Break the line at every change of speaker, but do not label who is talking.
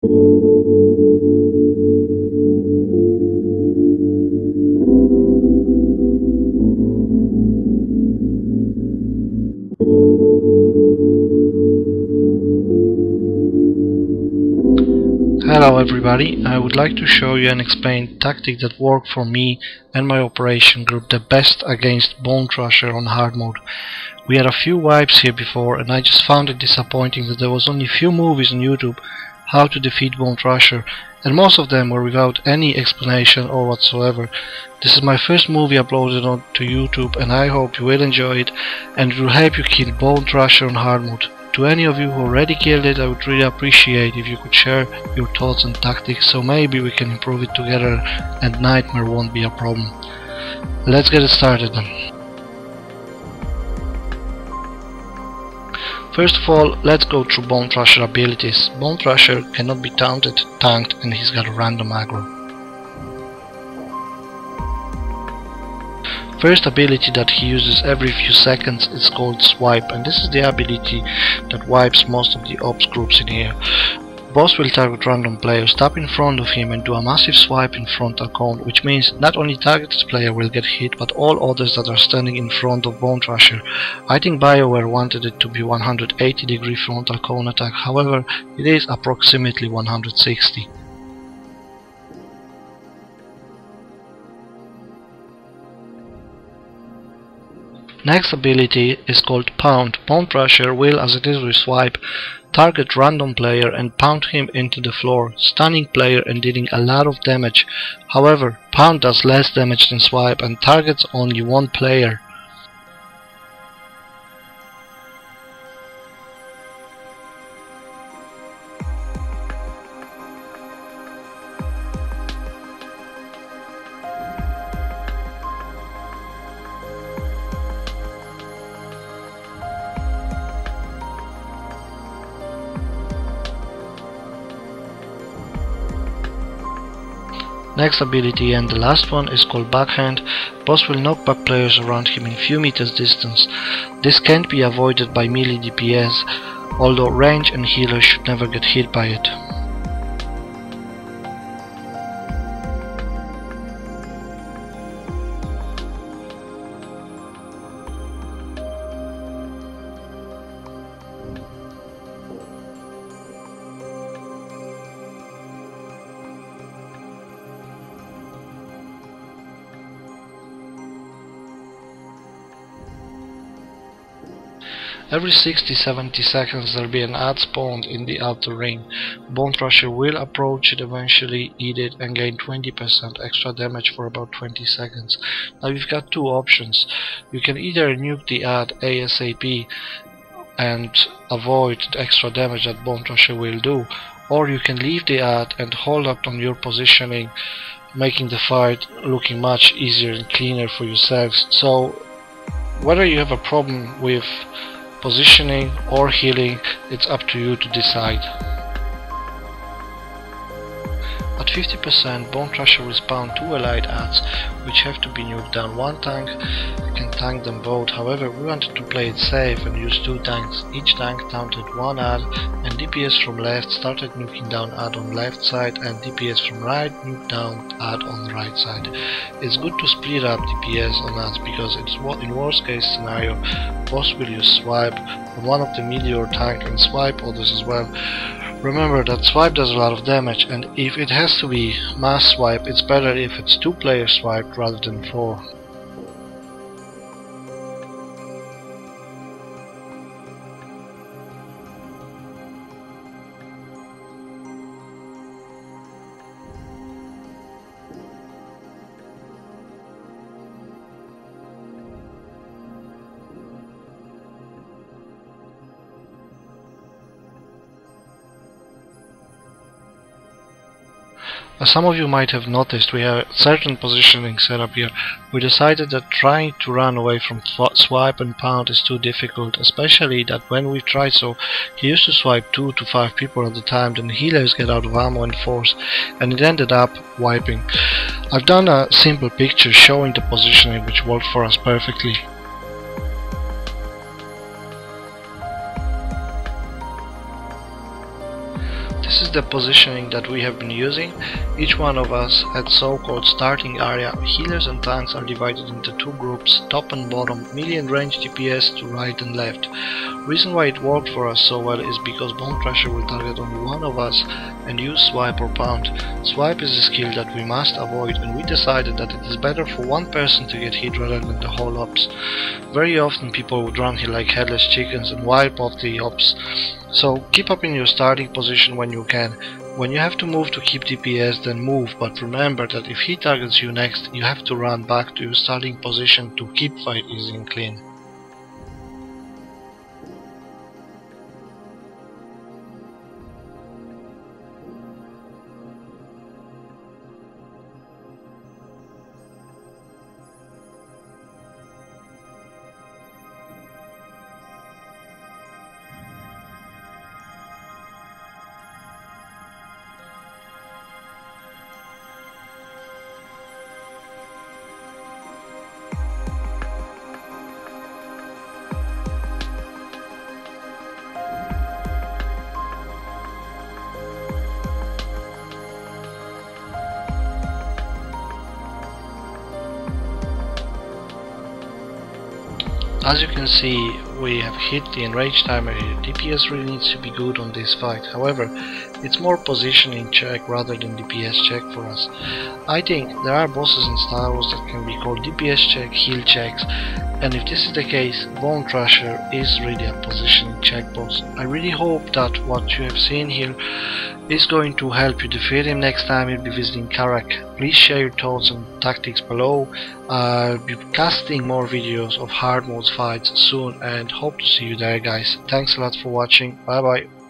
Hello everybody, I would like to show you and explain tactic that worked for me and my operation group the best against Bonethrasher on hard mode. We had a few wipes here before and I just found it disappointing that there was only few movies on YouTube how to defeat Bonethrasher, and most of them were without any explanation or whatsoever. This is my first movie uploaded onto YouTube and I hope you will enjoy it and it will help you kill Bonethrasher on hard mode. To any of you who already killed it, I would really appreciate if you could share your thoughts and tactics, so maybe we can improve it together and Nightmare won't be a problem. Let's get it started then. First of all, let's go through Bonethrasher abilities. Bonethrasher cannot be taunted, tanked, and he's got a random aggro. First ability that he uses every few seconds is called Swipe, and this is the ability that wipes most of the ops groups in here. Boss will target random players, stop in front of him and do a massive swipe in frontal cone, which means not only targeted player will get hit, but all others that are standing in front of Bonethrasher. I think BioWare wanted it to be 180-degree frontal cone attack, however it is approximately 160. Next ability is called Pound. Bonethrasher will, as it is with Swipe, target random player and pound him into the floor, stunning player and dealing a lot of damage. However, Pound does less damage than Swipe and targets only one player. Next ability and the last one is called Backhand. Boss will knock back players around him in few meters distance. This can't be avoided by melee DPS, although range and healer should never get hit by it. Every 60-70 seconds there will be an ad spawned in the outer ring. Bonethrasher will approach it eventually, eat it and gain 20% extra damage for about 20 seconds. Now you've got two options. You can either nuke the ad ASAP and avoid the extra damage that Bonethrasher will do, or you can leave the ad and hold up on your positioning, making the fight looking much easier and cleaner for yourselves. So whether you have a problem with positioning or healing, it's up to you to decide. At 50%, Bonethrasher will spawn two allied ads, which have to be nuked down. One tank can tank them both, however we wanted to play it safe and use two tanks. Each tank taunted one ad, and DPS from left started nuking down ad on left side, and DPS from right nuked down ad on the right side. It's good to split up DPS on ads because it's in worst case scenario, boss will use Swipe on one of the melee tank and swipe others as well. Remember that Swipe does a lot of damage, and if it has to be mass swipe, it's better if it's 2 players swiped rather than 4. As some of you might have noticed, we have certain positioning set up here. We decided that trying to run away from swipe and pound is too difficult, especially that when we tried so, he used to swipe 2 to 5 people at a time, then healers get out of ammo and force, and it ended up wiping. I've done a simple picture showing the positioning which worked for us perfectly. This is the positioning that we have been using. Each one of us had so-called starting area. Healers and tanks are divided into two groups, top and bottom, melee and range DPS to right and left. Reason why it worked for us so well is because Bonethrasher will target only one of us and use swipe or pound. Swipe is a skill that we must avoid, and we decided that it is better for one person to get hit rather than the whole ops. Very often people would run here like headless chickens and wipe off the ops. So keep up in your starting position when you can. When you have to move to keep DPS, then move, but remember that if he targets you next, you have to run back to your starting position to keep fight easy and clean. As you can see, we have hit the enrage timer here. DPS really needs to be good on this fight. However, it's more positioning check rather than DPS check for us. I think there are bosses in Star Wars that can be called DPS check, heal checks, and if this is the case, Bonethrasher is really a positioning check boss. I really hope that what you have seen here is going to help you defeat him next time you'll be visiting Karak. Please share your thoughts and tactics below. I'll be casting more videos of hard modes fights soon and hope to see you there, guys. Thanks a lot for watching. Bye bye.